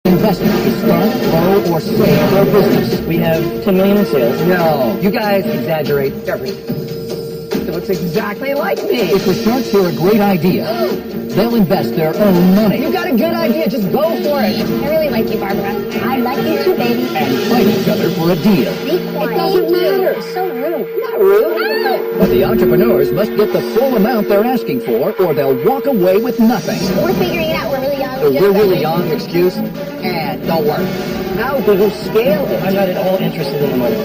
Investment to start, grow, or save their business. We have 10 million in sales. No, you guys exaggerate everything. It looks exactly like me. If the sharks hear a great idea, they'll invest their own money. You got a good idea, just go for it. I really like you, Barbara. I like you too, baby. And fight each other for a deal. Be quiet. It doesn't matter. So rude. Not rude. But the entrepreneurs must get the full amount they're asking for, or they'll walk away with nothing. We're figuring it out. We're really young. We're really young, excuse, and don't work. How do you scale it? I'm not at all interested in the money.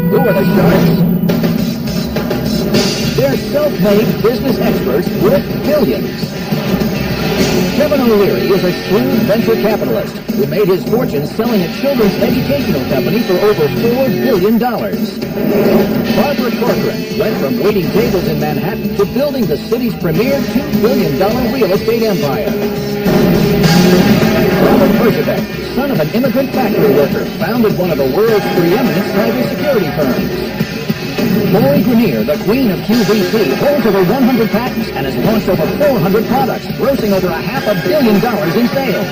Who are the sharks? They're self-made business experts worth billions. Kevin O'Leary is a shrewd venture capitalist who made his fortune selling a children's educational company for over $4 billion. Barbara Corcoran went from waiting tables in Manhattan to building the city's premier $2 billion real estate empire. Robert Bergevec, son of an immigrant factory worker, founded one of the world's preeminent cybersecurity firms. Lori Grenier, the queen of QVC, holds over 100 patents and has launched over 400 products, grossing over $500 million in sales.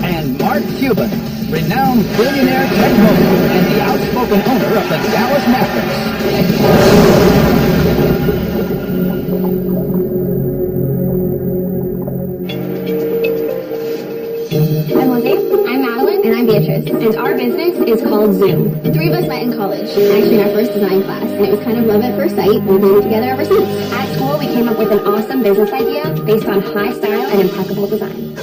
And Mark Cuban, renowned billionaire tech mogul and the outspoken owner of the Dallas Mavericks. I'm Lizzie. I'm Madeline. And I'm Beatrice. And our business is called Zoom. The three of us met in college, actually in our first design class. And it was kind of love at first sight. We've been together ever since. At school, we came up with an awesome business idea based on high style and impeccable design.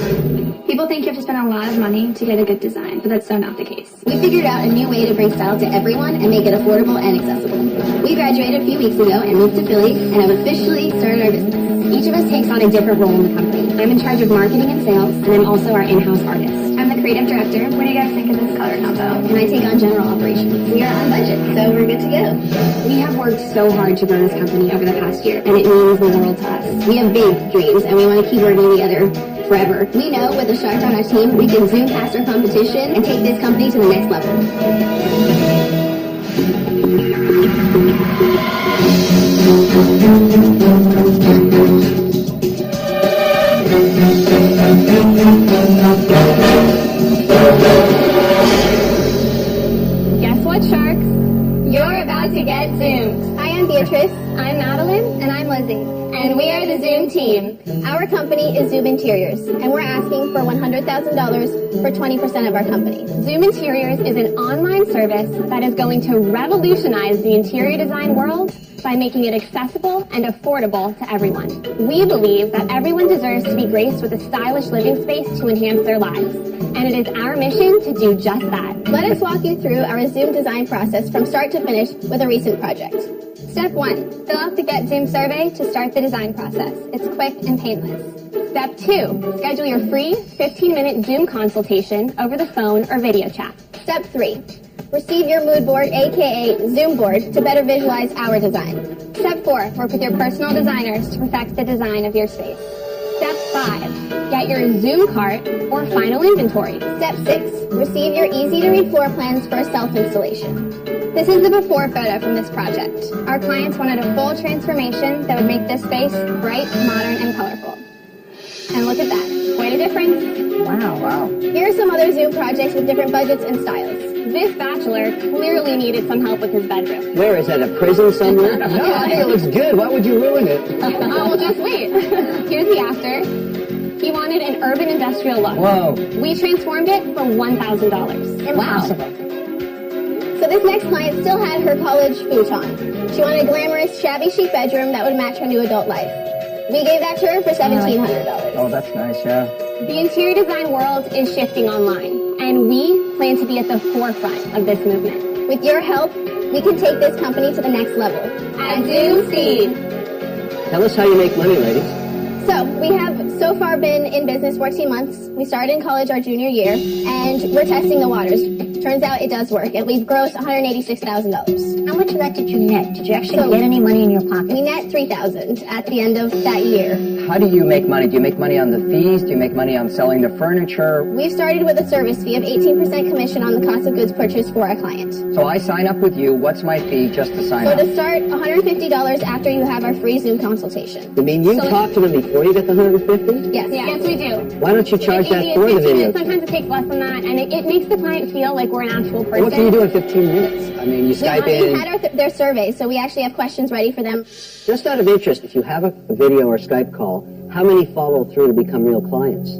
People think you have to spend a lot of money to get a good design, but that's so not the case. We figured out a new way to bring style to everyone and make it affordable and accessible. We graduated a few weeks ago and moved to Philly and have officially started our business. Each of us takes on a different role in the company. I'm in charge of marketing and sales, and I'm also our in-house artist. I'm the creative director. What do you guys think of this color combo? And I take on general operations. We are on budget, so we're good to go. We have worked so hard to grow this company over the past year, and it means the world to us. We have big dreams, and we want to keep working together forever. We know with a shark on our team, we can zoom past our competition and take this company to the next level. Guess what, sharks? You're about to get zoomed. Hi, I'm Beatrice. I'm Madeline. And I'm Lizzie. And we are the Zoom team. Our company is Zoom Interiors, and we're asking for $100,000 for 20% of our company. Zoom Interiors is an online service that is going to revolutionize the interior design world by making it accessible and affordable to everyone. We believe that everyone deserves to be graced with a stylish living space to enhance their lives. And it is our mission to do just that. Let us walk you through our Zoom design process from start to finish with a recent project. Step 1, fill out the Get Zoom survey to start the design process. It's quick and painless. Step 2, schedule your free 15-minute Zoom consultation over the phone or video chat. Step 3, receive your mood board, aka Zoom board, to better visualize our design. Step 4, work with your personal designers to perfect the design of your space. Step 5, get your Zoom cart or final inventory. Step 6, receive your easy-to-read floor plans for a self-installation. This is the before photo from this project. Our clients wanted a full transformation that would make this space bright, modern, and colorful. And look at that. Quite a difference. Wow. Here are some other Zoom projects with different budgets and styles. This bachelor clearly needed some help with his bedroom. Where is that, a prison somewhere? No, I think it looks good. Why would you ruin it? Oh, well, just wait. Here's the after. He wanted an urban industrial look. Whoa. We transformed it for $1,000. Impossible. So this next client still had her college futon. She wanted a glamorous, shabby chic bedroom that would match her new adult life. We gave that to her for $1,700. Oh, that's nice, yeah. The interior design world is shifting online, and we plan to be at the forefront of this movement. With your help, we can take this company to the next level. At Zoom Seed. Tell us how you make money, ladies. So, we have so far been in business 14 months. We started in college our junior year, and we're testing the waters. Turns out it does work, and we've grossed $186,000. How much of that did you net? Did you actually get any money in your pocket? We net $3,000 at the end of that year. How do you make money? Do you make money on the fees? Do you make money on selling the furniture? We've started with a service fee of 18% commission on the cost of goods purchased for our client. So I sign up with you. What's my fee just to sign So up? to start, $150 after you have our free Zoom consultation. You mean you talk to them before you get the 150? Yes. Yes, we do. Why don't you charge It can that be for the 15 video? minutes. Sometimes it takes less than that, and it makes the client feel like we're an actual person. What can you do in 15 minutes? I mean, you Skype We in. had their survey, so we actually have questions ready for them. Just out of interest, if you have a video or Skype call, how many follow through to become real clients?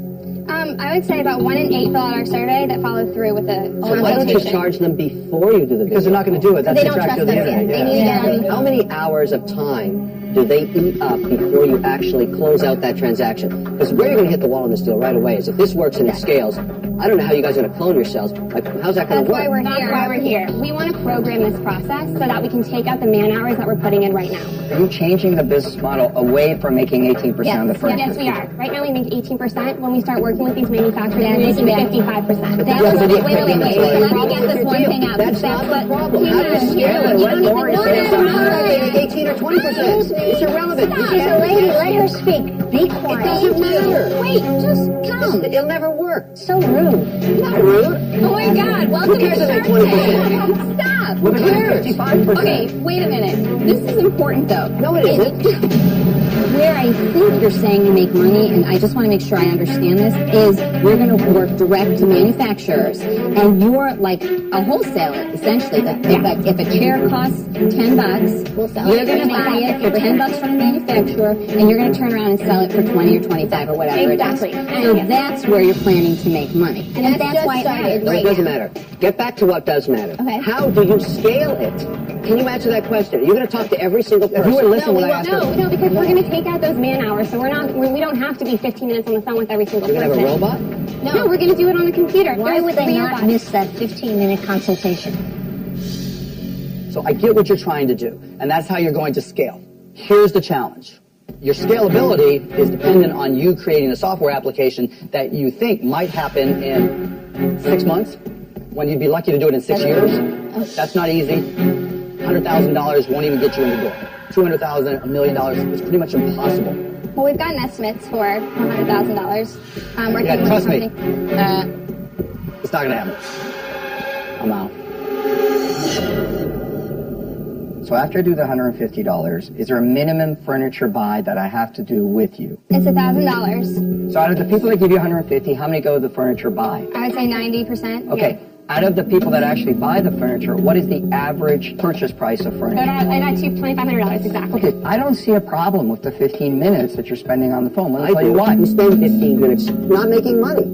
I would say about 1 in 8 fill out our survey that follow through with a So why don't you charge them before you do the video? Because they're not going to do it. That's They don't attractive trust us there. yet. They need to get on. How many hours of time do they eat up before you actually close out that transaction? Because where you're going to hit the wall on this deal right away is if this works and it scales, I don't know how you guys are going to clone yourselves. Like, how's that going to work? That's why we're here. We want to program this process so that we can take out the man hours that we're putting in right now. Are you changing the business model away from making 18% of the furniture? Yes, we are. Right now we make 18%. When we start working with these manufacturers, we're making 55%. Yeah, but Wait. Let me get this one thing out. That's not the problem. How do you scale it? Let Lori say it's 18 or 20%. It's irrelevant. You can't Lady, let her speak. Be It quiet. doesn't matter. Wait, just come. It'll never work. So rude. Not rude. Oh my God! Welcome Who cares to if Shark they 20%? Tank. Stop. Who cares? 55%. Okay, wait a minute. This is important though. No, it isn't. Where I think you're saying you make money, and I just want to make sure I understand this, is you're going to work direct to manufacturers, and you're like a wholesaler, essentially. If a chair costs $10, We'll sell you're it going to for buy it for $10 from the manufacturer, and you're going to turn around and sell it for 20 or 25 or whatever Exactly. it is. So that's where you're planning to make money. And that's just why it started. matters. No, it doesn't matter. Get back to what does matter. Okay. How do you scale it? Can you answer that question? Are you going to talk to every single person? you would listen No, when I asked her. no, because we're going to take out those man hours, so we don't have to be 15 minutes on the phone with every single You're going to have person. a robot? No, we're going to do it on the computer. Why There's would they three not robots. miss that 15-minute consultation? So I get what you're trying to do, and that's how you're going to scale. Here's the challenge. Your scalability is dependent on you creating a software application that you think might happen in 6 months, when you'd be lucky to do it in 6 years. That's not easy. $100,000 won't even get you in the door. $200,000, $1 million is pretty much impossible. Well, we've gotten estimates for $100,000. Working Yeah, with trust a me. company. It's not going to happen. I'm out. So after I do the $150, is there a minimum furniture buy that I have to do with you? It's $1,000. So out of the people that give you 150, how many go to the furniture buy? I would say 90%. Okay. Out of the people that actually buy the furniture, what is the average purchase price of Yeah. furniture? I got you $2,500 exactly. Okay, I don't see a problem with the 15 minutes that you're spending on the phone. Let me tell you do. why. You spend 15 minutes not making money.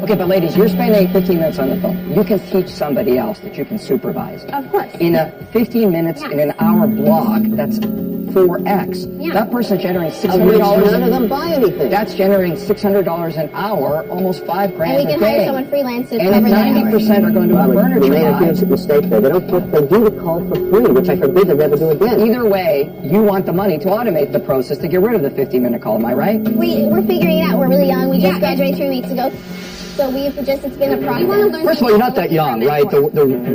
Okay, but ladies, you're spending 15 minutes on the phone. You can teach somebody else that you can supervise. Of course. In a 15 minutes, in an hour block, that's 4x. Yeah. That person's generating Of which $600. none of them buy anything. That's generating $600 an hour, almost $5 grand And we a can day. hire someone freelance to and cover if that hour. 90% are going to a They furniture made a buy, huge mistake there. They do the call for free, which I forbid them ever do again. either way, you want the money to automate the process to get rid of the 15-minute call. Am I right? We're figuring it out. We're really young. We just graduated 3 weeks ago. So it's been a process. First of all, you're not that young, right? The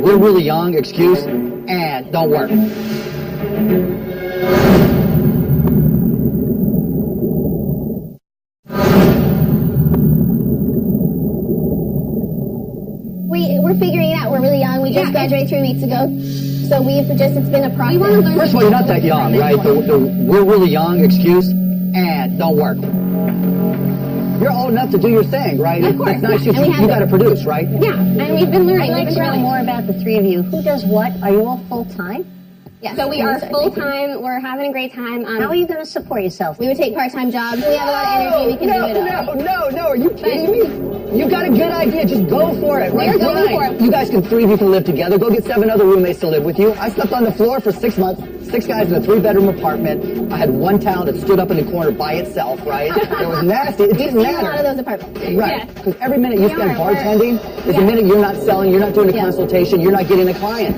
we're really young excuse, and don't work. We're figuring it out. We're really young. We just graduated 3 weeks ago. So it's been a process. First of all, you're not that young, right? The we're really young excuse, and don't work. You're old enough to do your thing, right? Of course. It's not Yeah, and we you have got to produce, right? Yeah, and we've been learning. I'd like We've to been know growing. more about the three of you. Who does what? Are you all full-time? Yes. So we are full-time. We're having a great time. How are you going to support yourself? We would take part-time jobs. We have a lot of energy. We can do it all. No, are you kidding me? You got a good idea, just go for it. We're going for it. You guys can, 3 of you can live together. Go get 7 other roommates to live with you. I slept on the floor for 6 months, 6 guys in a 3-bedroom apartment. I had one towel that stood up in the corner by itself, right? It was nasty. It didn't We see a lot of matter. those apartments. Right, Yeah. because every minute you spend are, bartending is a minute you're not selling, you're not doing a consultation, you're not getting a client.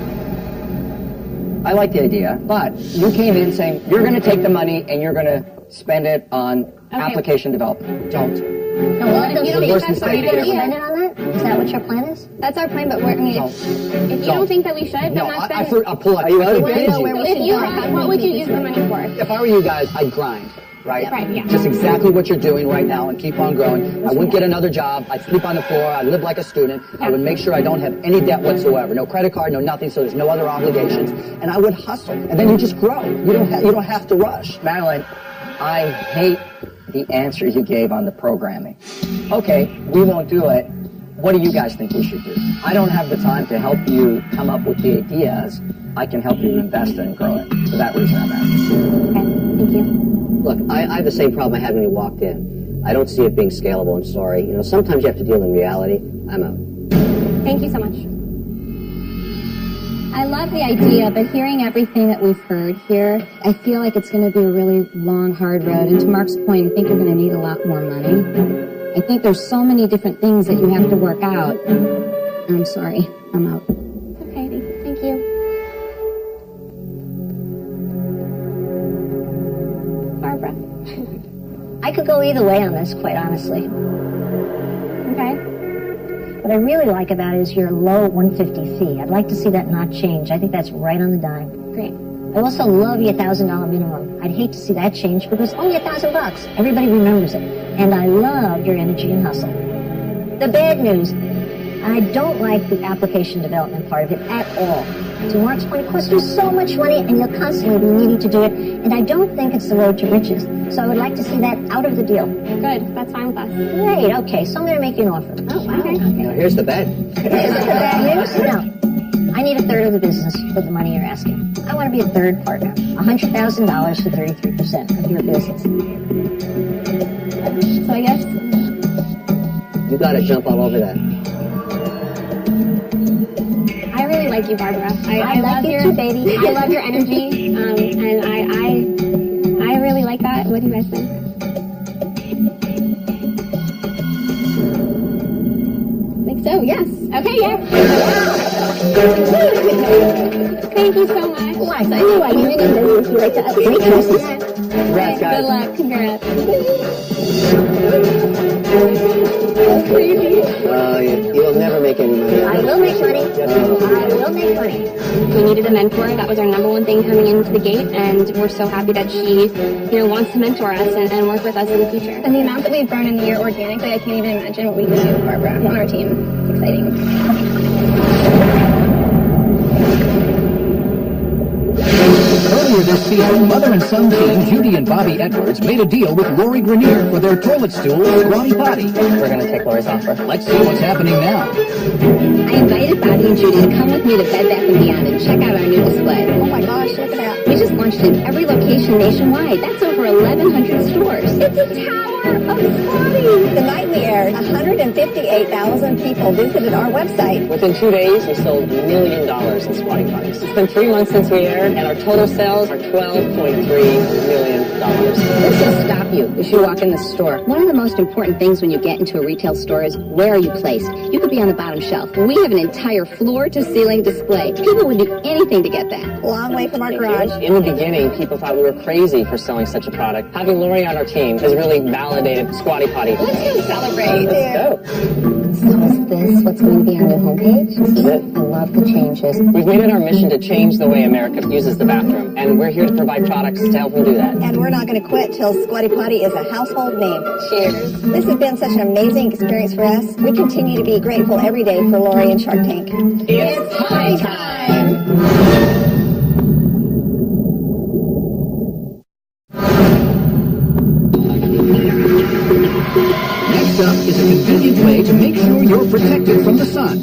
I like the idea, but you came in saying you're going to take the money and you're going to spend it on application development. Don't. No, let them You don't speak. Worst that's mistake Are you going to ever. spend it on that? Is that what your plan is? That's our plan, but we're, I mean, if you don't think that we should, then No, that's I'll pull out. Are you out of I bed? forbid you. So if you are, what would you use the money for? If I were you guys, I'd grind, right? Right, yeah. Just exactly what you're doing right now and keep on growing. I wouldn't get another job. I'd sleep on the floor. I'd live like a student. I would make sure I don't have any debt whatsoever. No credit card, no nothing, so there's no other obligations. And I would hustle. And then you just grow. You don't have to rush. Madeline, I hate the answer you gave on the programming. Okay, we won't do it. What do you guys think we should do? I don't have the time to help you come up with the ideas. I can help you invest and grow it. For that reason, I'm asking. Okay, thank you. Look, I have the same problem I had when you walked in. I don't see it being scalable. I'm sorry. You know, sometimes you have to deal in reality. I'm out. Thank you so much. I love the idea, but hearing everything that we've heard here, I feel like it's going to be a really long, hard road. And to Mark's point, I think you're going to need a lot more money. I think there's so many different things that you have to work out. I'm sorry. I'm out. Okay, thank you. Barbara. I could go either way on this, quite honestly. Okay. What I really like about it is your low 150 fee. I'd like to see that not change. I think that's right on the dime. Great. I also love your $1,000 minimum. I'd hate to see that change because only $1,000. Everybody remembers it. And I love your energy and hustle. The bad news, I don't like the application development part of it at all. To Mark's point, it costs you so much money and you'll constantly be needing to do it. And I don't think it's the road to riches. So I would like to see that out of the deal. Good. That's fine with us. Great, okay, so I'm going to make you an offer. Oh, wow. Okay. Now, here's the bet. Is it the bad news? No. I need a third of the business for the money you're asking. I want to be a third partner. $100,000 for 33% of your business. So I guess You gotta jump all over that. I really like you, Barbara. I like love you your too, baby. I love your energy, and I really like that. What do you guys think? Think so? Yes. Okay. Yes. Thank you so much. Oh, I thought you were winning business. You like to make choices. Congrats, guys. Good luck. Congrats. You'll never make any money. I will make money. I will make money. We needed a mentor. That was our number one thing coming into the gate, and we're so happy that she, wants to mentor us and work with us in the future. And the amount that we've grown in the year organically, I can't even imagine what we could do with Barbara on our team. It's exciting. Earlier this season, mother and son team Judy and Bobby Edwards made a deal with Lori Grenier for their toilet stool Squatty Potty. We're going to take Lori's offer. Let's see what's happening now. I invited Bobby and Judy to come with me to Bed Bath & Beyond and check out our new display. Oh my gosh, look at that. We just launched in every location nationwide. That's over 1,100 stores. It's a tower of Squatty. The night we aired, 158,000 people visited our website. Within 2 days, we sold $1 million in Squatty Potties. It's been 3 months since we aired, and our total sales are $12.3 million. This will stop you as you walk in the store. One of the most important things when you get into a retail store is where are you placed? You could be on the bottom shelf. We have an entire floor-to-ceiling display. People would do anything to get that. Long way from our garage. In the beginning, people thought we were crazy for selling such a product. Having Lori on our team has really validated Squatty Potty. Let's go celebrate. Let's go. So is this what's going to be on your homepage? This is it. I love the changes. We've made it our mission to change the way America uses the bathroom, and we're here to provide products to help them do that. And we're not going to quit till Squatty Potty is a household name. Cheers. This has been such an amazing experience for us. We continue to be grateful every day for Lori and Shark Tank. It's high time. Next up is a convenient way to make sure you're protected from the sun.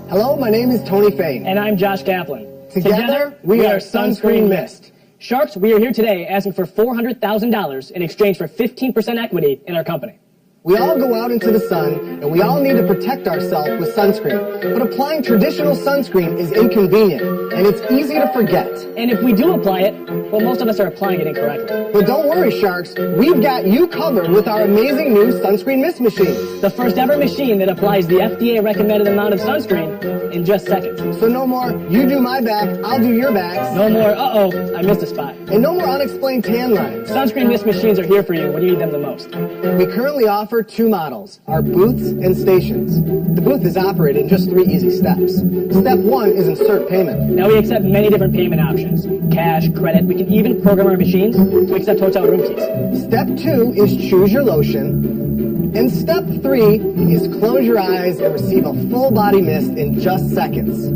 Hello, my name is Tony Fain. And I'm Josh Kaplan. Together, we are Sunscreen Mist. Sharks, we are here today asking for $400,000 in exchange for 15% equity in our company. We all go out into the sun, and we all need to protect ourselves with sunscreen. But applying traditional sunscreen is inconvenient, and it's easy to forget. And if we do apply it, well, most of us are applying it incorrectly. But don't worry, Sharks. We've got you covered with our amazing new sunscreen mist machines. The first ever machine that applies the FDA recommended amount of sunscreen in just seconds. So no more, you do my back, I'll do your backs. No more, uh-oh, I missed a spot. And no more unexplained tan lines. Sunscreen mist machines are here for you when you need them the most. We currently offer 2 models, our booths and stations. The booth is operated in just 3 easy steps. Step 1 is insert payment. Now we accept many different payment options. Cash, credit, we can even program our machines to accept hotel room keys. Step 2 is choose your lotion. And step 3 is close your eyes and receive a full body mist in just seconds.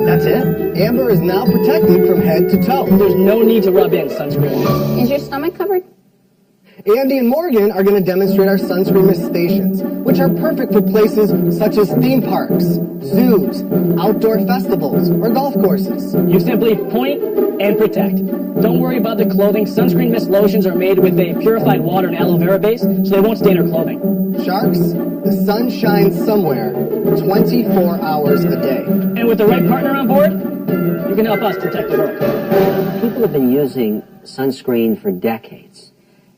That's it. Amber is now protected from head to toe. There's no need to rub in sunscreen. Is your stomach covered? Andy and Morgan are going to demonstrate our sunscreen mist stations, which are perfect for places such as theme parks, zoos, outdoor festivals, or golf courses. You simply point and protect. Don't worry about the clothing. Sunscreen mist lotions are made with a purified water and aloe vera base, so they won't stain our clothing. Sharks, the sun shines somewhere 24 hours a day. And with the right partner on board, you can help us protect the world. People have been using sunscreen for decades.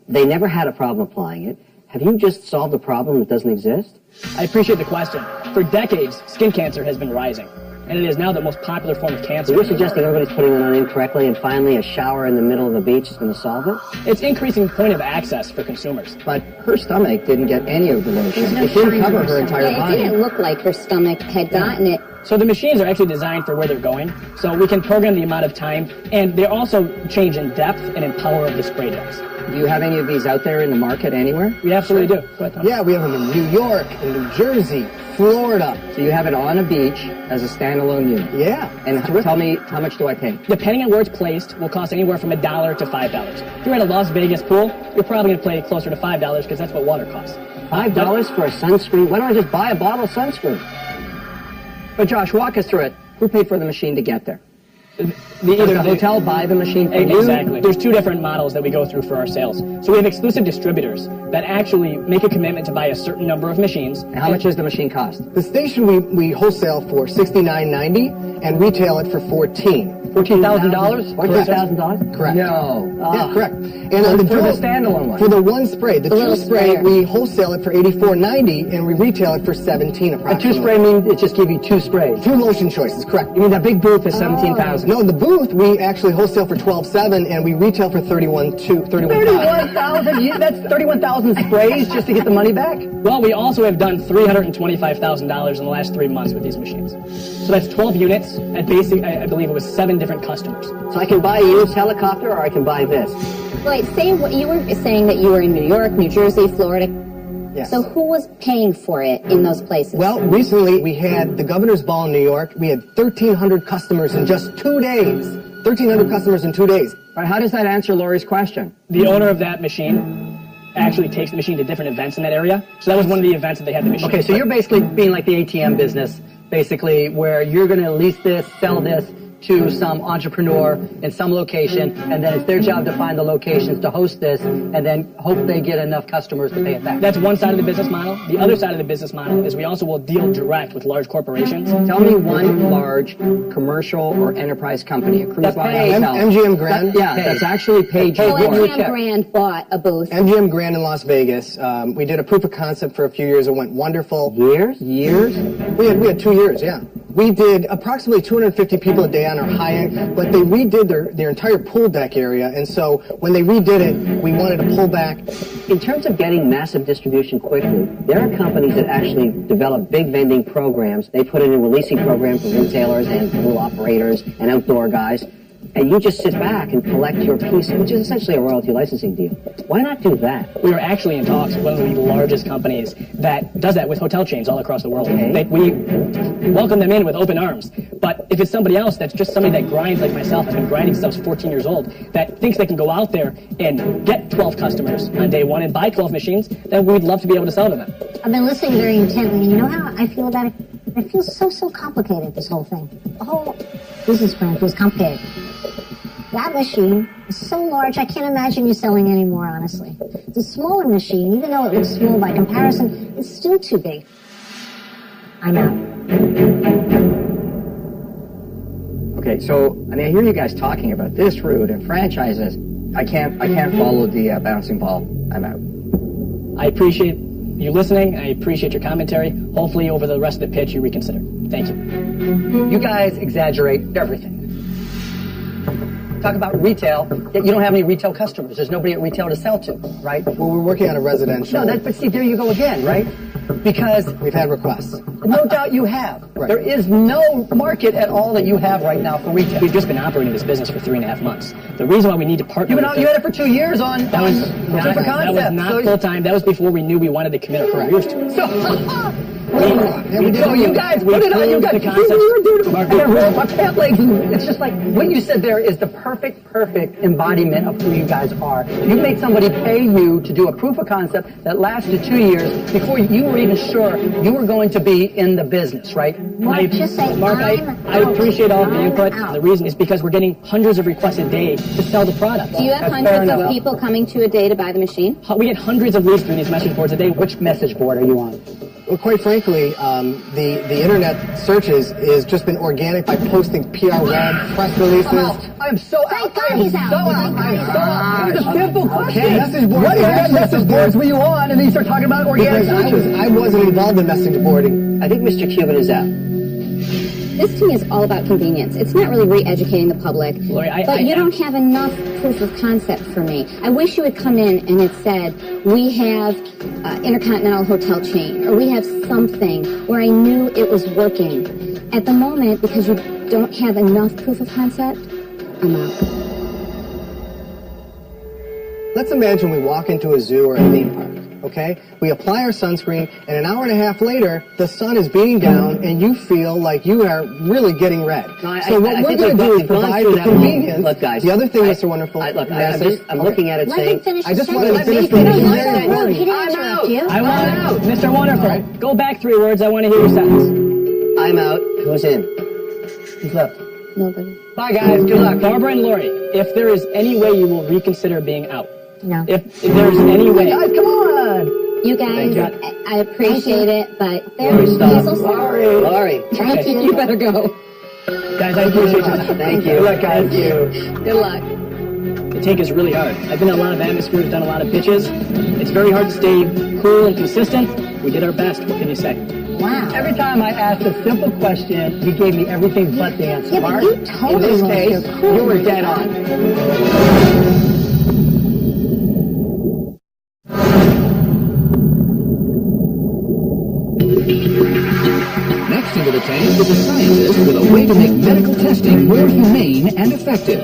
They never had a problem applying it. Have you just solved a problem that doesn't exist? I appreciate the question. For decades, skin cancer has been rising, and it is now the most popular form of cancer. So you're suggesting everybody's putting it on incorrectly and finally a shower in the middle of the beach is going to solve it? It's increasing point of access for consumers. But her stomach didn't get any of the lotion. no It didn't signs cover of her her entire It body. didn't look like her stomach had gotten it. So the machines are actually designed for where they're going, so we can program the amount of time, and they also change in depth and in power of the spray jets. Do you have any of these out there in the market anywhere? We absolutely do. Go ahead, Tom. Yeah, we have them in New York, in New Jersey, Florida. So you have it on a beach as a standalone unit. Yeah. And tell me, how much do I pay? Depending on where it's placed, will cost anywhere from $1 to $5. If you're at a Las Vegas pool, you're probably going to pay closer to $5 because that's what water costs. $5 for a sunscreen? Why don't I just buy a bottle of sunscreen? But Josh, walk us through it. Who paid for the machine to get there? Does Either the hotel buy the machine for you? Exactly. There's 2 different models that we go through for our sales. So we have exclusive distributors that actually make a commitment to buy a certain number of machines. And how much does the machine cost? The station we wholesale for $69.90 and retail it for $14. $14,000? $14,000? Correct. No. Yeah, correct. And on the For the dual- standalone one? For the one spray, the little two spray, sprayer. we wholesale it for $84.90 and we retail it for $17 A approximately. 2-spray means it just give you 2 sprays. 2 lotion choices, correct. You mean that big booth is 17,000? No, the booth we actually wholesale for $12.7 and we retail for $31.5. 31,000? That's 31,000 sprays just to get the money back? Well, we also have done $325,000 in the last 3 months with these machines. So that's 12 units at basic, I believe it was 7 different customers. So I can buy a used helicopter or I can buy this? Wait, say what you were saying that you were in New York, New Jersey, Florida. Yes. So who was paying for it in those places? Well, recently we had the Governor's Ball in New York. We had 1,300 customers in just 2 days. 1,300 customers in 2 days. All right, how does that answer Lori's question? The owner of that machine actually takes the machine to different events in that area. So that was one of the events that they had the machine. Okay, so you're basically being like the ATM business, basically, where you're going to lease this, sell this to some entrepreneur in some location, and then it's their job to find the locations to host this, and then hope they get enough customers to pay it back. That's one side of the business model. The other side of the business model is we also will deal direct with large corporations. Tell me one large commercial or enterprise company, a cruise That's line, paid. hotel. MGM Grand? That's actually paid Oh, for. MGM Grand bought a booth. MGM Grand in Las Vegas. We did a proof of concept for a few years. It went wonderful. Years? We had 2 years, yeah. We did approximately 250 people a day on our high-end, but they redid their entire pool deck area, and so when they redid it, we wanted to pull back. In terms of getting massive distribution quickly, there are companies that actually develop big vending programs. They put in a releasing program for retailers and pool operators and outdoor guys. And you just sit back and collect your piece, which is essentially a royalty licensing deal. Why not do that? We are actually in talks with one of the largest companies that does that with hotel chains all across the world. Okay. We welcome them in with open arms. But if it's somebody else that's just somebody that grinds like myself, I've been grinding since I was 14 years old, that thinks they can go out there and get 12 customers on day one and buy 12 machines, then we'd love to be able to sell to them. I've been listening very intently, and you know how I feel about it? It feels so complicated, this whole thing. The whole business plan feels complicated. That machine is so large I can't imagine you selling any more, honestly. The smaller machine, even though it looks small by comparison, is still too big. I'm out. Okay, so I mean, I hear you guys talking about this route and franchises. I can't follow the bouncing ball. I'm out. I appreciate you listening. I appreciate your commentary. Hopefully, over the rest of the pitch, you reconsider. Thank you. You guys exaggerate everything. Talk about retail, yet you don't have any retail customers. There's nobody at retail to sell to, right? Well, we're working on a residential. No, but see, there you go again, right? Because we've had requests. No doubt you have. Right. There is no market at all that you have right now for retail. We've just been operating this business for 3.5 months. The reason why we need to partner with you had it for 2 years on that was proof of concept. That was not full time. That was before we knew we wanted to commit our careers to it. So you guys put it on. You guys my pant legs. It's just like what you said there is the perfect embodiment of who you guys are. You made somebody pay you to do a proof of concept that lasted 2 years before you were even sure you were going to be in the business, right? Mark, just say Mark, I appreciate all of the input. The reason is because we're getting hundreds of requests a day to sell the product. Do you have hundreds of people coming to a day to buy the machine? We get hundreds of leads through these message boards a day. Which message board are you on? Well, quite frankly, the internet searches is just been organic by posting PR web, press releases. I'm so out. I'm so out. It's a simple question. Okay. Message boards. What message boards were you on? And then you start talking about organic searches. I wasn't involved in message boarding. I think Mr. Cuban is out. This to me is all about convenience. It's not really re-educating the public. Lori, but you don't have enough proof of concept for me. I wish you had come in and it said, we have Intercontinental Hotel chain, or we have something where I knew it was working. At the moment, because you don't have enough proof of concept, I'm out. Let's imagine we walk into a zoo or a theme park. Okay? We apply our sunscreen, and an hour and a half later, the sun is beating down, and you feel like you are really getting red. No, so what we're going to do is provide the convenience. Look, guys. The other thing, Mr. Wonderful. I'm looking at it saying. I just want to finish the I want Mr. Wonderful. Go back 3 words. I want to hear your sentence. I'm out. Who's in? Who's left? Nobody. Bye, guys. Good luck. Barbara and Lori, if there is any way you will reconsider being out. No. If there's any way. Guys, come on. You guys, I appreciate it, but Lori, stop. Lori. Thank you. You better go. Guys, I appreciate your time. Thank you. Good luck, guys. Thank you. Good luck. The take is really hard. I've been in a lot of atmospheres, done a lot of pitches. It's very hard to stay cool and consistent. We did our best. What can you say? Wow. Every time I asked a simple question, you gave me everything but the answer. Yeah, but Mark, you totally in this lost case, your cool. you were dead on. Next into the tank is a scientist with a way to make medical testing more humane and effective.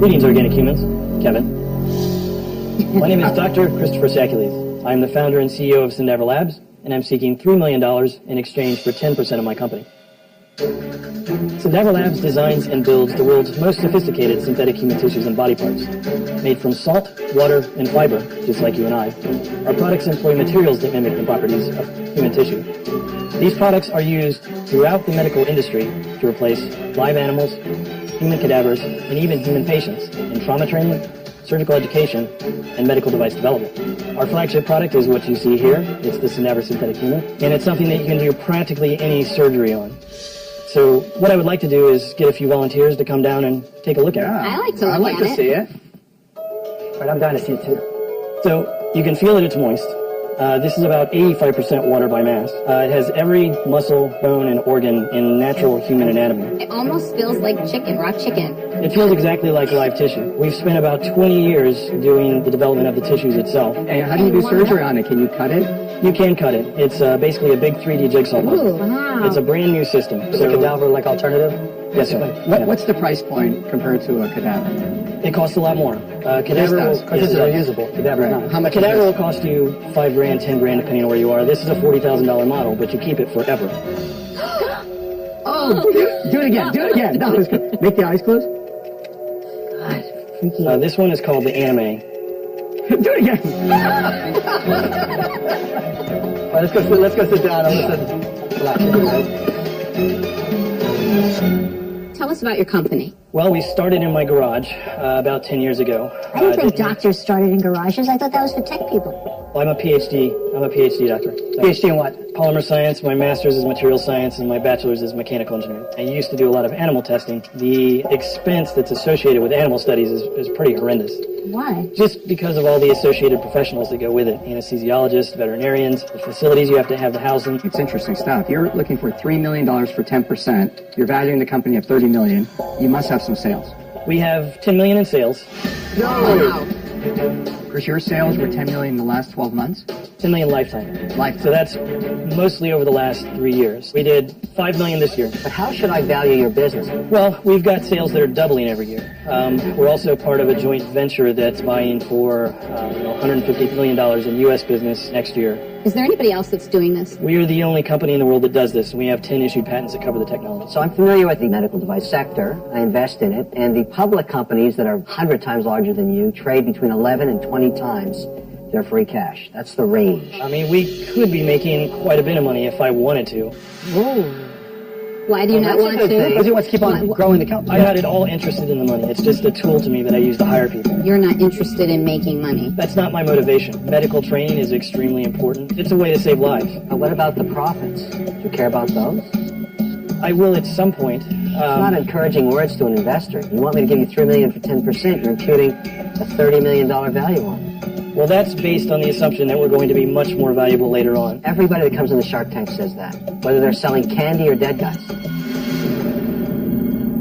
Greetings, organic humans. Kevin. My name is Dr. Christopher Sakules. I am the founder and CEO of Syndever Labs, and I'm seeking $3 million in exchange for 10% of my company. Syndever Labs designs and builds the world's most sophisticated synthetic human tissues and body parts. Made from salt, water, and fiber, just like you and I, our products employ materials that mimic the properties of human tissue. These products are used throughout the medical industry to replace live animals, human cadavers, and even human patients in trauma training, surgical education, and medical device development. Our flagship product is what you see here. It's the Syndever Synthetic Human, and it's something that you can do practically any surgery on. So what I would like to do is get a few volunteers to come down and take a look at it. I like to look I'd like at to see it. But I'm down to see it too. So you can feel that it's moist. This is about 85% water by mass. It has every muscle, bone, and organ in natural human anatomy. It almost feels like chicken, raw chicken. It feels exactly like live tissue. We've spent about 20 years doing the development of the tissues itself. And how do you do surgery on it? Can you cut it? You can cut it. It's basically a big 3D jigsaw puzzle. Wow. It's a brand new system. Is a cadaver like alternative? Yes, sir. What's the price point compared to a cadaver? It costs a lot more. Cadaver This is reusable. Cadaver Right. not. How much Cadaver is will this? cost you $5 grand, $10 grand, depending on where you are. This is a $40,000 model, but you keep it forever. Oh, do it again. Do it again. No, it's good. Make the eyes close. This one is called the Anime. Do it again. All right, let's go sit down and listen. Tell us about your company. Well, we started in my garage about 10 years ago. I didn't think doctors started in garages. I thought that was for tech people. Well, I'm a PhD doctor. PhD in what? Polymer science. My master's is material science, and my bachelor's is mechanical engineering. I used to do a lot of animal testing. The expense that's associated with animal studies is pretty horrendous. Why? Just because of all the associated professionals that go with it. Anesthesiologists, veterinarians, the facilities you have to have the housing. It's interesting stuff. You're looking for $3 million for 10%. You're valuing the company at $30 million. You must have some sales. We have $10 million in sales. No! Wow. Chris, your sales were $10 million in the last 12 months? $10 million lifetime. Lifetime. So that's mostly over the last 3 years. We did $5 million this year. But how should I value your business? Well, we've got sales that are doubling every year. We're also part of a joint venture that's buying for $150 million in U.S. business next year. Is there anybody else that's doing this? We are the only company in the world that does this, and we have 10 issued patents that cover the technology. So I'm familiar with the medical device sector. I invest in it, and the public companies that are 100 times larger than you trade between 11 and 20 times their free cash. That's the range. I mean, we could be making quite a bit of money if I wanted to. Whoa. Why do you not want to? Because he wants to keep on growing the company. I'm not at all interested in the money. It's just a tool to me that I use to hire people. You're not interested in making money. That's not my motivation. Medical training is extremely important. It's a way to save lives. What about the profits? Do you care about those? I will at some point. It's not encouraging words to an investor. You want me to give you $3 million for 10%. You're imputing a $30 million value on it. Well, that's based on the assumption that we're going to be much more valuable later on. Everybody that comes in the Shark Tank says that, whether they're selling candy or dead guys.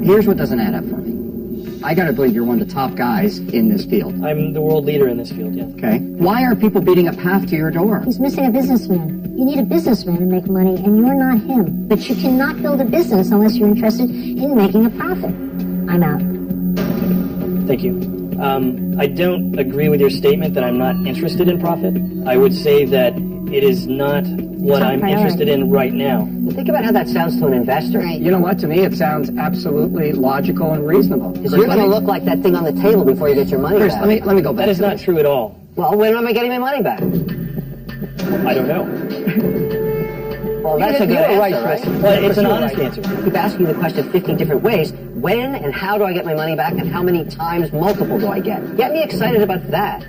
Here's what doesn't add up for me. I gotta believe you're one of the top guys in this field. I'm the world leader in this field, yes. Okay. Why are people beating a path to your door? He's missing a businessman. You need a businessman to make money, and you're not him. But you cannot build a business unless you're interested in making a profit. I'm out. Thank you. I don't agree with your statement that I'm not interested in profit. I would say that it is not what I'm interested in right now. Think about how that sounds to an investor. Right. You know what? To me, it sounds absolutely logical and reasonable. Because you're going to look like that thing on the table before you get your money Chris, back. let me go back. That is not true at all. Well, when am I getting my money back? I don't know. Well, that's a good answer, right? Well, it's an honest answer. I keep asking you the question 15 different ways. When and how do I get my money back, and how many times multiple do I get? Get me excited about that.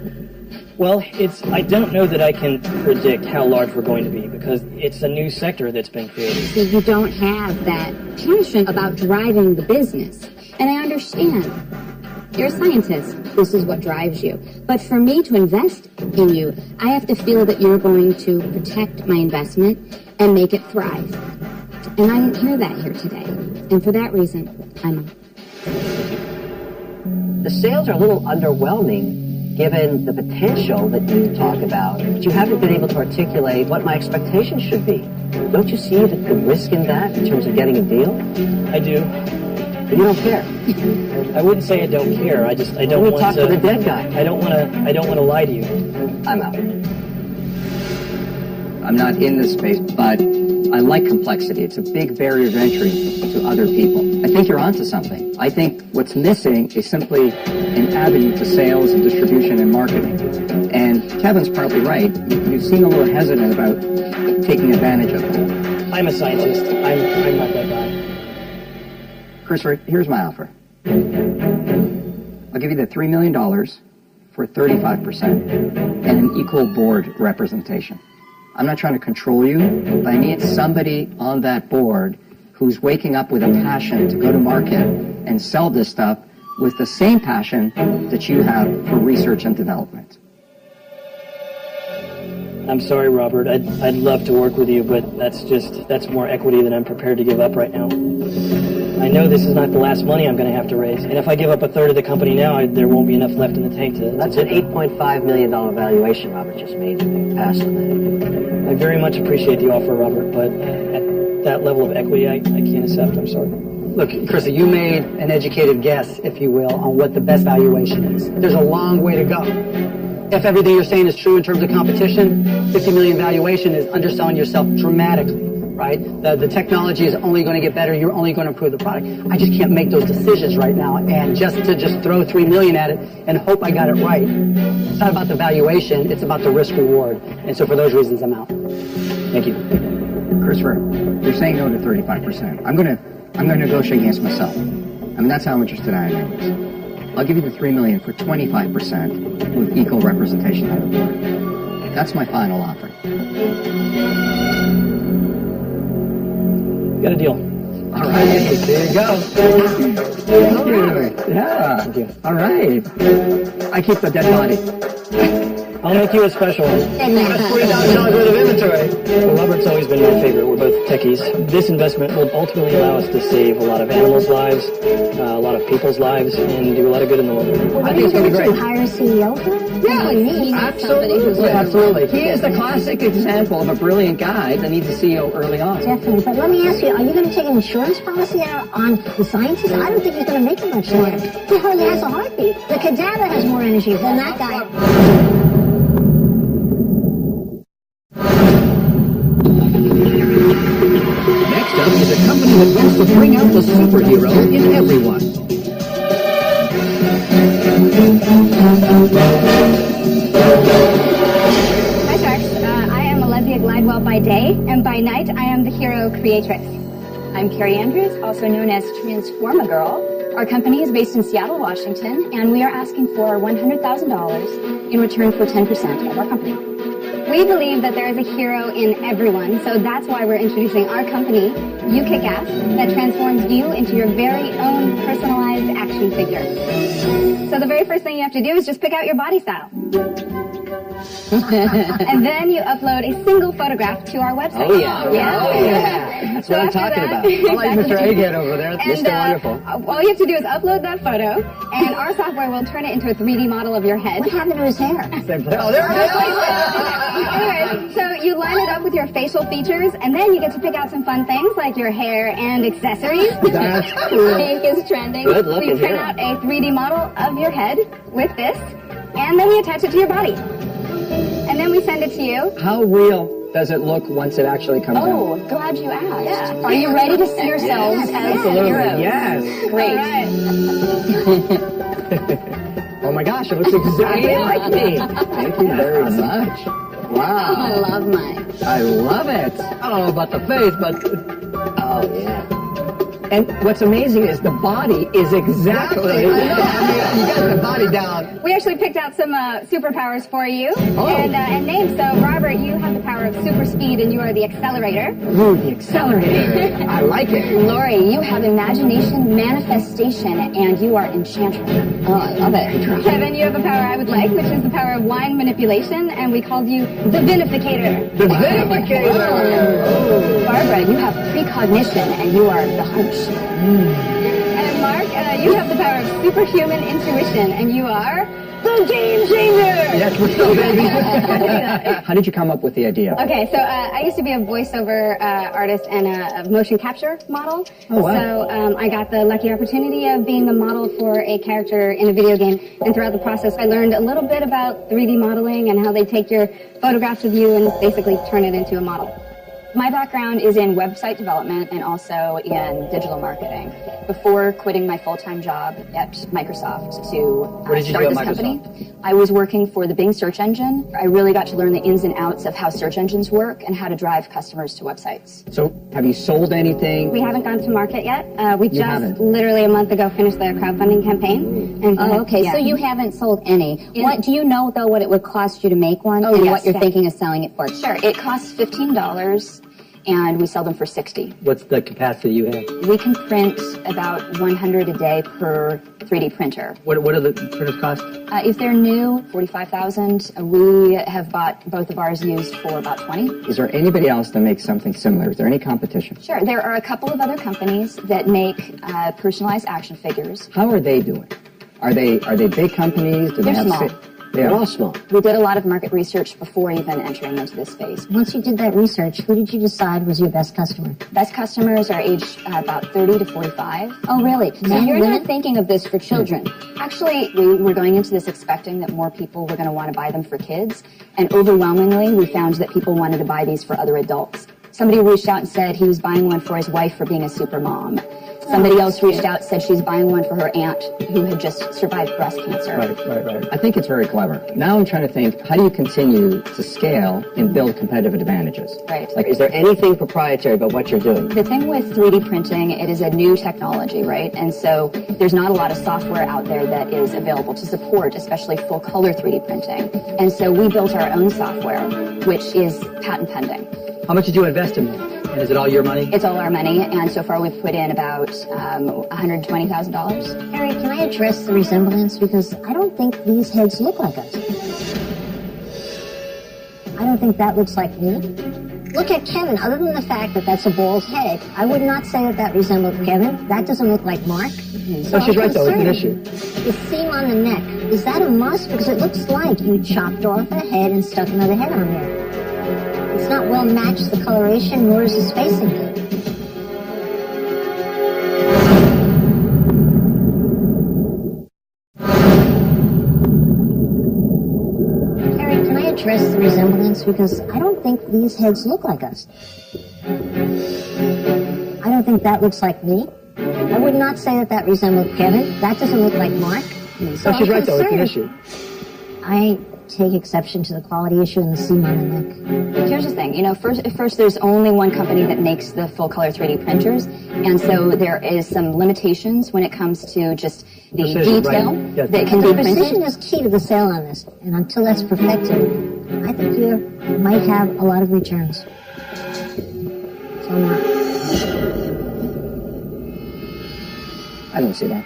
Well, I don't know that I can predict how large we're going to be because it's a new sector that's been created. See, you don't have that passion about driving the business. And I understand. You're a scientist. This is what drives you. But for me to invest in you, I have to feel that you're going to protect my investment and make it thrive. And I didn't hear that here today. And for that reason, I'm out. The sales are a little underwhelming given the potential that you talk about, but you haven't been able to articulate what my expectations should be. Don't you see the risk in that in terms of getting a deal? I do. But you don't care. I wouldn't say I don't care. I don't want to talk to the dead guy. I don't want to lie to you. I'm out. I'm not in this space, but I like complexity. It's a big barrier of entry to other people. I think you're onto something. I think what's missing is simply an avenue to sales and distribution and marketing. And Kevin's partly right. You seem a little hesitant about taking advantage of it. I'm a scientist. I'm not that guy. Christopher, here's my offer. I'll give you the $3 million for 35% and an equal board representation. I'm not trying to control you, but I need somebody on that board who's waking up with a passion to go to market and sell this stuff with the same passion that you have for research and development. I'm sorry, Robert. I'd love to work with you, but that's more equity than I'm prepared to give up right now. I know this is not the last money I'm going to have to raise, and if I give up a third of the company now, there won't be enough left in the tank to... That's an $8.5 million valuation Robert just made. Pass on that. I very much appreciate the offer, Robert, but at that level of equity, I can't accept. I'm sorry. Look, Chrissy, you made an educated guess, if you will, on what the best valuation is. There's a long way to go. If everything you're saying is true in terms of competition, 50 million valuation is underselling yourself dramatically. right? The technology is only going to get better. You're only going to improve the product. I just can't make those decisions right now, and just throw $3 million at it and hope I got it right. It's not about the valuation. It's about the risk reward. And so for those reasons, I'm out. Thank you. Christopher, you're saying no to 35%. I'm gonna negotiate against myself. I mean, that's how interested I am in this. I'll give you the $3 million for 25% with equal representation on the board. That's my final offer. Got a deal. All right, there you go. Yeah. All right. I keep the dead body. I'll make you a special one. That's $40,000 worth of inventory. Well, Robert's always been my favorite. We're both techies. This investment will ultimately allow us to save a lot of animals' lives, a lot of people's lives, and do a lot of good in the world. Well, I think it's going to be great. Hire a CEO for it? Yeah, absolutely. He is the classic example of a brilliant guy that needs a CEO early on. Definitely. But let me ask you, are you going to take an insurance policy out on the scientist? I don't think he's going to make much money. He hardly has a heartbeat. The cadaver has more energy than that guy. Next up is a company that wants to bring out the superhero in everyone. Hi Sharks, I am Alessia Glidewell by day, and by night I am the hero creatrix. I'm Carrie Andrews, also known as Transforma Girl. Our company is based in Seattle, Washington, and we are asking for $100,000 in return for 10% of our company. We believe that there is a hero in everyone, so that's why we're introducing our company, You Kick Ass, that transforms you into your very own personalized action figure. So the very first thing you have to do is just pick out your body style. And then you upload a single photograph to our website. Oh, yeah. That's what I'm talking about. I like Mr. Egghead over there. Mr. Wonderful. All you have to do is upload that photo, and our software will turn it into a 3D model of your head. What happened to his hair? Oh, there it is. Anyway, so you line it up with your facial features, and then you get to pick out some fun things like your hair and accessories. That's cool. Pink is trending. Good looking We print hair. out a 3D model of your head with this, and then we attach it to your body. And then we send it to you. How real does it look once it actually comes Oh, out? glad you asked. Yeah. Are you ready to see yourselves as Absolutely. heroes? Yes. Great. Oh my gosh, it looks exactly like me. Thank you very much. Wow. I love mine. I love it. I don't know about the face, but Oh, yeah. and what's amazing is the body is exactly. I know. I mean, you got the body down. We actually picked out some superpowers for you Oh. and names. So, Robert, you have the power of super speed, and you are the accelerator. Ooh, the accelerator. I like it. Lori, you have imagination, manifestation, and you are enchantress. Oh, I love it. Kevin, you have a power I would like, which is the power of wine manipulation, and we called you the vinificator. The vindicator. Barbara, you have precognition, and you are the hunch. And Mark, you have the power of superhuman intuition, and you are the game changer. Yes, what's up, baby? How did you come up with the idea? Okay, so I used to be a voiceover artist and a motion capture model. Oh, wow. So I got the lucky opportunity of being the model for a character in a video game. And throughout the process, I learned a little bit about 3D modeling and how they take your photographs of you and basically turn it into a model. My background is in website development and also in digital marketing. Before quitting my full-time job at Microsoft to What did you start do at this company, Microsoft? I was working for the Bing search engine. I really got to learn the ins and outs of how search engines work and how to drive customers to websites. So, have you sold anything? We haven't gone to market yet. We You just haven't? literally a month ago finished the crowdfunding campaign. And Oh, okay. yeah. So you haven't sold any. Yeah. What do you know though? What it would cost you to make one, Oh, and yes, what you're yeah. thinking of selling it for? Sure, it costs $15, and we sell them for $60. What's the capacity you have? We can print about 100 a day per 3D printer. What do the printers cost? If they're new, $45,000. We have bought both of ours used for about $20. Is there anybody else that makes something similar? Is there any competition? Sure, there are a couple of other companies that make personalized action figures. How are they doing? Are they big companies? Do they They're have small. They They're are all small. We did a lot of market research before even entering into this space. Once you did that research, who did you decide was your best customer? Best customers are aged about 30 to 45. Oh, really? So Men, you're women? not thinking of this for children. Actually, we were going into this expecting that more people were going to want to buy them for kids, and overwhelmingly, we found that people wanted to buy these for other adults. Somebody reached out and said he was buying one for his wife for being a super mom. Somebody else reached out and said she's buying one for her aunt who had just survived breast cancer. Right. I think it's very clever. Now I'm trying to think, how do you continue to scale and build competitive advantages? Right. Like, is there anything proprietary about what you're doing? The thing with 3D printing, it is a new technology, right? And so there's not a lot of software out there that is available to support, especially full color 3D printing. And so we built our own software, which is patent pending. How much did you invest in that? And is it all your money? It's all our money, and so far we've put in about $120,000. Harry, can I address the resemblance? Because I don't think these heads look like us. I don't think that looks like me. Look at Kevin. Other than the fact that that's a bald head, I would not say that that resembles Kevin. That doesn't look like Mark. No, she's right, though. It's an issue. The seam on the neck, is that a must? Because it looks like you chopped off a head and stuck another head on there. It's not well matched, the coloration, nor is the spacing good. Harry, can I address the resemblance? Because I don't think these heads look like us. I don't think that looks like me. I would not say that that resembles Kevin. That doesn't look like Mark. No, she's right, though. It's an issue. I take exception to the quality issue and the seam on the neck. Here's the thing, first there's only one company that makes the full color 3D printers, and so there is some limitations when it comes to just the precision, detail right. Yes. that can be printed. Precision is key to the sale on this, and until that's perfected, I think you might have a lot of returns. So now, I don't see that.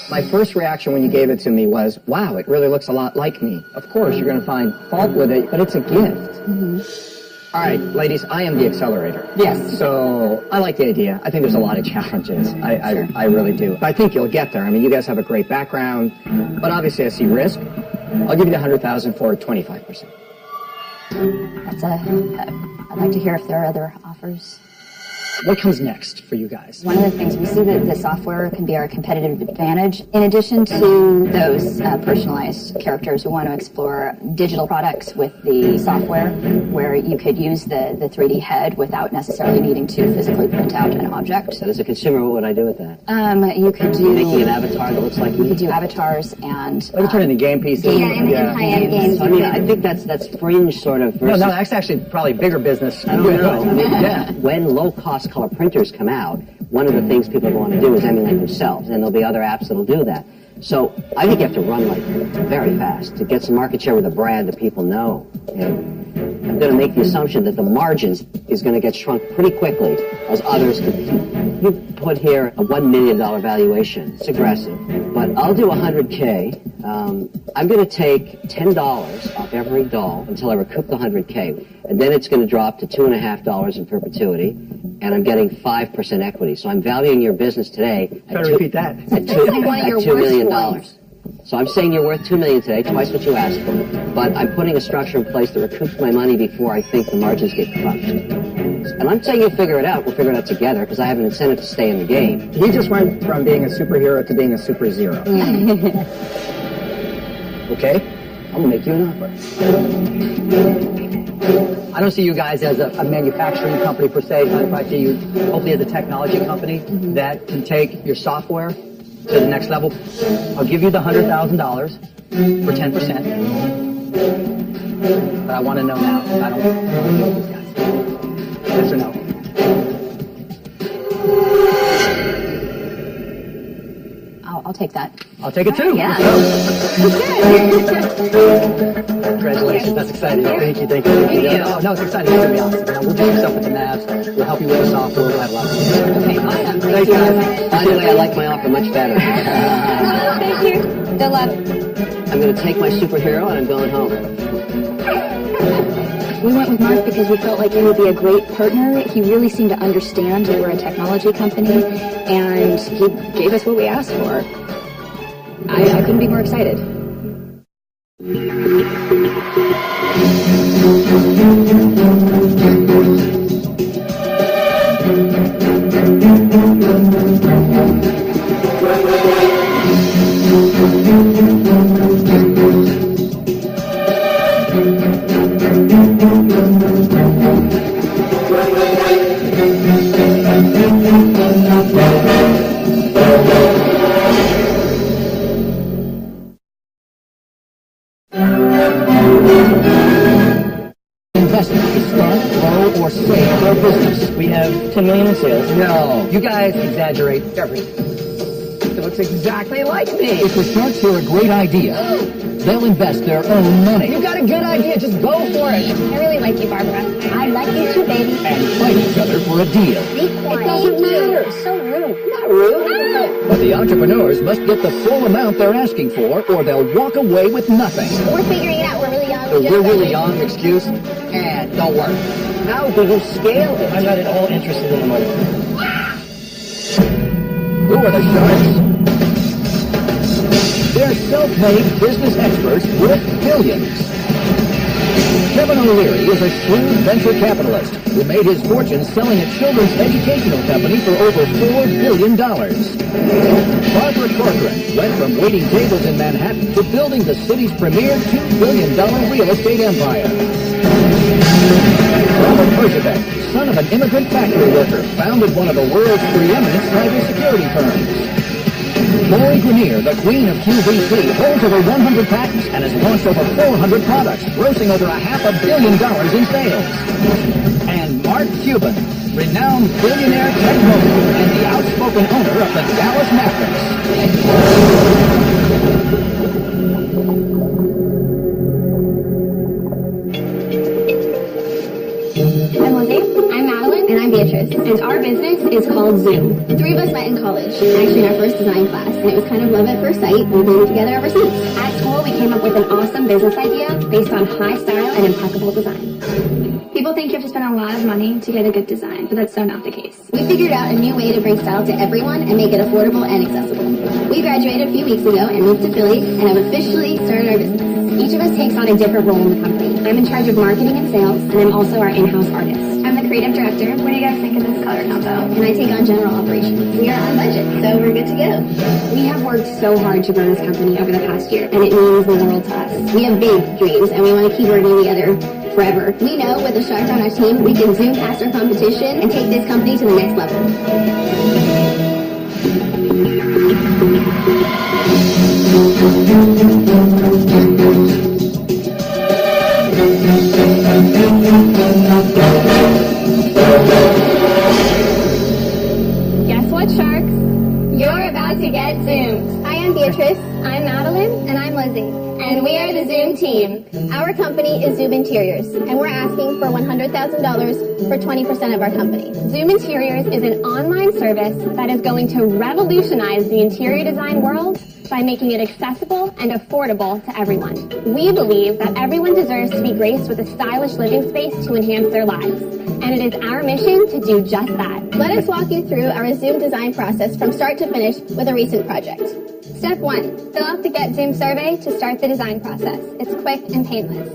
My first reaction when you gave it to me was, wow, it really looks a lot like me. Of course, you're going to find fault with it, but it's a gift. Mm-hmm. All right, ladies, I am the accelerator. Yes. So I like the idea. I think there's a lot of challenges. I really do. But I think you'll get there. I mean, you guys have a great background, but obviously I see risk. I'll give you the $100,000 for 25%. I'd like to hear if there are other offers. What comes next for you guys? One of the things we see that the software can be our competitive advantage. In addition to those personalized characters, we want to explore digital products with the software where you could use the 3D head without necessarily needing to physically print out an object. So as a consumer, what would I do with that? You could do... Making an avatar that looks like You me? could do avatars and... Let me turn into game pieces. And high-end games. So, I mean, I think that's fringe sort of versus... No, that's actually probably bigger business. I don't know. I mean, Yeah. When low-cost color printers come out, one of the things people want to do is emulate themselves, and there'll be other apps that'll do that. So I think you have to run like very fast to get some market share with a brand that people know. And I'm going to make the assumption that the margins is going to get shrunk pretty quickly as others compete. You put here a $1 million valuation. It's aggressive, but I'll do 100K. I'm going to take $10 off every doll until I recoup the 100K, and then it's going to drop to $2.50 in perpetuity, and I'm getting 5% equity. So I'm valuing your business today Try to repeat that. at $2 million. So I'm saying you're worth $2 million today, twice what you asked for. But I'm putting a structure in place that recoups my money before I think the margins get crunched. And I'm saying you'll figure it out. We'll figure it out together because I have an incentive to stay in the game. He just went from being a superhero to being a super zero. Okay? I'm going to make you an offer. I don't see you guys as a manufacturing company per se, but I see you hopefully as a technology company that can take your software to the next level. I'll give you the $100,000 for 10%. But I want to know now. I don't know these guys. Yes or no? I'll take that. I'll take it too. Yeah. Congratulations, that's exciting. Thank you. Oh, no, it's exciting. It's going to be awesome. Now, we'll do some stuff with the maps. We'll help you with the software. We'll have lots of stuff. Okay, awesome. Thanks, guys. By the way, I like my offer much better. Thank you. Good luck. I'm going to take my superhero and I'm going home. We went with Mark because we felt like he would be a great partner. He really seemed to understand that we're a technology company, and he gave us what we asked for. I couldn't be more excited. grow or save their business? We have 10 million in sales. No, you guys exaggerate everything. It looks exactly like me. If the sharks hear a great idea, they'll invest their own money You got a good idea, just go for it. I really like you, Barbara. I like you too, baby. and fight each other for a deal. Be quiet. It doesn't matter. It's so rude. Not rude. But the entrepreneurs must get the full amount they're asking for, or they'll walk away with nothing. We're figuring it out. We're really young. The we're really young excuse, and don't work. How do you scale it? I'm not at all interested in the money. Who are the sharks? They're self-made business experts worth billions. Kevin O'Leary is a shrewd venture capitalist who made his fortune selling a children's educational company for over $4 billion. Barbara Corcoran went from waiting tables in Manhattan to building the city's premier $2 billion real estate empire. Robert Herzebek, son of an immigrant factory worker, founded one of the world's preeminent cybersecurity firms. Lori Grenier, the queen of QVC, holds over 100 patents and has launched over 400 products, grossing over $500 million in sales. And Mark Cuban, renowned billionaire tech mogul and the outspoken owner of the Dallas Mavericks. I'm Lizzie. I'm Madeline. And I'm Beatrice. And our business is called Zoom. The three of us met in college, actually in our first design class, and it was kind of love at first sight. We've been together ever since. At school, we came up with an awesome business idea based on high style and impeccable design. People think you have to spend a lot of money to get a good design, but that's so not the case. We figured out a new way to bring style to everyone and make it affordable and accessible. We graduated a few weeks ago and moved to Philly and have officially started our business. Each of us takes on a different role in the company. I'm in charge of marketing and sales, and I'm also our in-house artist. I'm the creative director. What do you guys think of this color combo? And I take on general operations. We are on budget, so we're good to go. We have worked so hard to grow this company over the past year, and it means the world to us. We have big dreams, and we want to keep working together forever. We know with the sharks on our team, we can zoom past our competition and take this company to the next level. Guess what, sharks? You're about to get zoomed. Hi, I'm Beatrice. I'm Madeline. And I'm Lizzie. And we are the Zoom team. Our company is Zoom Interiors, and we're asking for $100,000 for 20% of our company. Zoom Interiors is an online service that is going to revolutionize the interior design world by making it accessible and affordable to everyone. We believe that everyone deserves to be graced with a stylish living space to enhance their lives. And it is our mission to do just that. Let us walk you through our Zoom design process from start to finish with a recent project. Step 1. Fill out the Get Zoom survey to start the design process. It's quick and painless.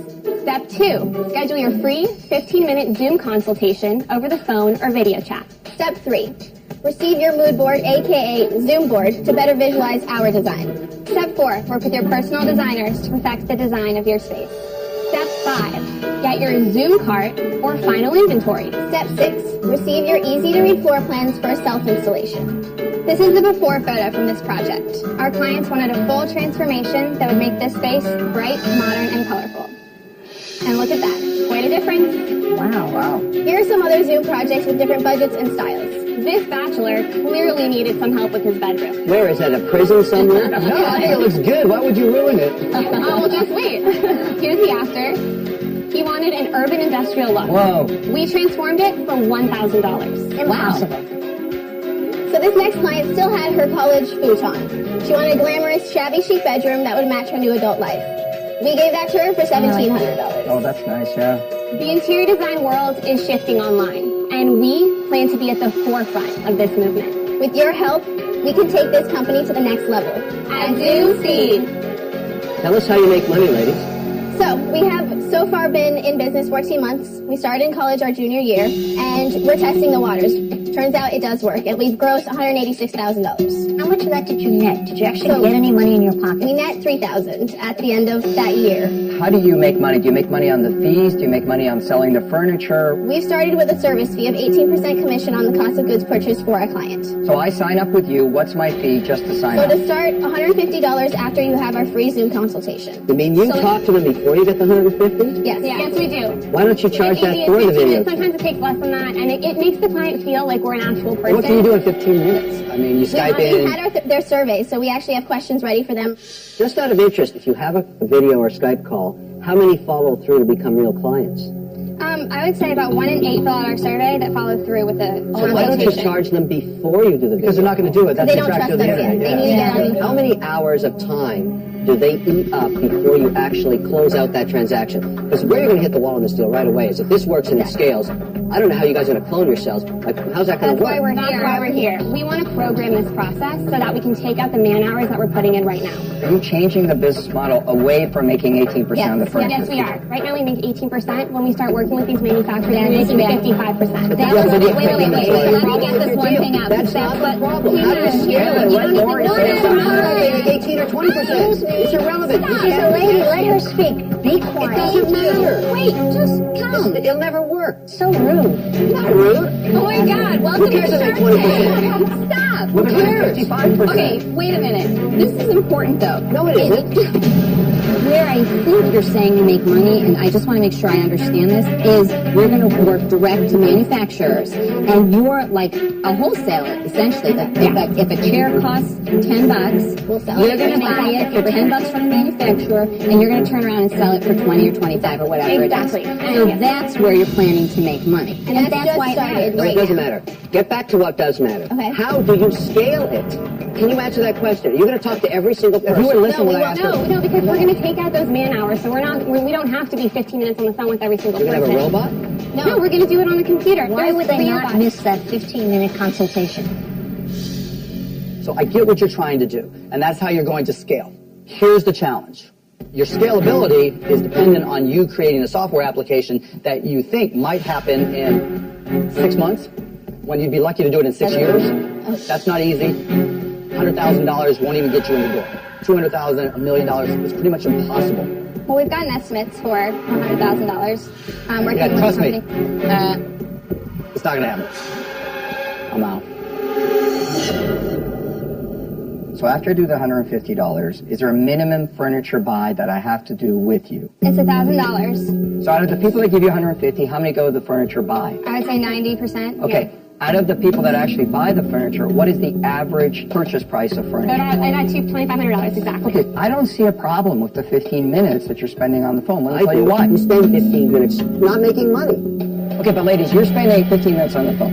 Step 2. Schedule your free 15-minute Zoom consultation over the phone or video chat. Step 3. Receive your mood board, aka Zoom board, to better visualize our design. Step 4. Work with your personal designers to perfect the design of your space. Step 5. Get your Zoom cart or final inventory. Step 6. Receive your easy-to-read floor plans for a self-installation. This is the before photo from this project. Our clients wanted a full transformation that would make this space bright, modern, and colorful. And look at that. Quite a difference. Wow. Here are some other Zoom projects with different budgets and styles. This bachelor clearly needed some help with his bedroom. Where is that, a prison somewhere? No, I think it looks good. Why would you ruin it? Oh, well, just wait. Here's the after. He wanted an urban industrial look. Whoa. We transformed it for $1,000. Impossible. So this next client still had her college futon. She wanted a glamorous, shabby chic bedroom that would match her new adult life. We gave that to her for $1,700. Oh, that's nice, yeah. The interior design world is shifting online, and we plan to be at the forefront of this movement. With your help, we can take this company to the next level. At Zoom Seed. Tell us how you make money, ladies. So, we have so far been in business 14 months. We started in college our junior year, and we're testing the waters. Turns out it does work, and we've grossed $186,000. How much of that did you net? Did you actually get any money in your pocket? We net $3,000 at the end of that year. How do you make money? Do you make money on the fees? Do you make money on selling the furniture? We started with a service fee of 18% commission on the cost of goods purchased for our client. So I sign up with you. What's my fee just to sign So up? to start, $150 after you have our free Zoom consultation. You mean you talk to them before you get the 150? Yes. Yes, we do. Why don't you charge that Maybe for the 15 video? minutes. Sometimes it takes less than that, and it makes the client feel like we're an actual person. What can you do in 15 minutes? I mean, you Skype We in. had their survey, so we actually have questions ready for them. Just out of interest, if you have a video or Skype call, how many follow through to become real clients? I would say about 1 in 8 fill out our survey that follow through with a So why don't you charge them before you do the video? Because they're not going to do it. That's They the don't trust attraction us of the yet. internet. They need to get on. How many hours of time do they eat up before you actually close out that transaction? Because where you're going to hit the wall on this deal right away is if this works and it scales, I don't know how you guys are going to clone yourselves. Like, how's that going to work? That's why we're here. We want to program this process so that we can take out the man hours that we're putting in right now. Are you changing the business model away from making 18% of the furniture? Yes, we are. Right now we make 18%. When we start working with these manufacturers, we're making 55%. That's Yeah, but wait, you- wait, let me get this one thing out. That's not the problem. How do you You scale it? don't Let even Lori know say that. something. 18 or 20%. It's irrelevant. You She's a can't- lady. Let her speak. Be quiet. It doesn't matter. Wait, just come. It'll never work. So rude. Not rude. Oh my God! Welcome Who cares to if Shark it's 20%? Tank. Stop! What about 55%? Okay, wait a minute. This is important though. No, it isn't. Where I think you're saying you make money, and I just want to make sure I understand this, is we're going to work direct to manufacturers, and you're like a wholesaler, essentially. If a chair costs $10, We'll sell you're it going to for buy it for $10 from the manufacturer, and you're going to turn around and sell it for 20 or 25 or whatever Exactly. it is. So that's where you're planning to make money. And that's just why it started. matters. No, it doesn't matter. Get back to what does matter. Okay. How do you scale it? Can you answer that question? Are you going to talk to every single person? If you would listen No, when we I won't. asked her. No, because we're going to take out those man hours, so we don't have to be 15 minutes on the phone with every single You're going person. to have a robot? No, we're going to do it on the computer. Why There's would they three not robots. miss that 15-minute consultation? So I get what you're trying to do, and that's how you're going to scale. Here's the challenge. Your scalability is dependent on you creating a software application that you think might happen in 6 months, when you'd be lucky to do it in 6 years. That's not easy. $100,000 won't even get you in the door. $200,000, $1 million is pretty much impossible. Well, we've gotten estimates for $100,000. Working Yeah, with trust the me. company. It's not going to happen. I'm out. So after I do the $150, is there a minimum furniture buy that I have to do with you? It's $1,000. So out of the people that give you $150, how many go to the furniture buy? I would say 90%. Okay. Out of the people that actually buy the furniture, what is the average purchase price of furniture? I achieved $2,500 exactly. Okay, I don't see a problem with the 15 minutes that you're spending on the phone. Let me tell you do. why. You spend 15 minutes not making money. Okay, but ladies, you're spending 15 minutes on the phone.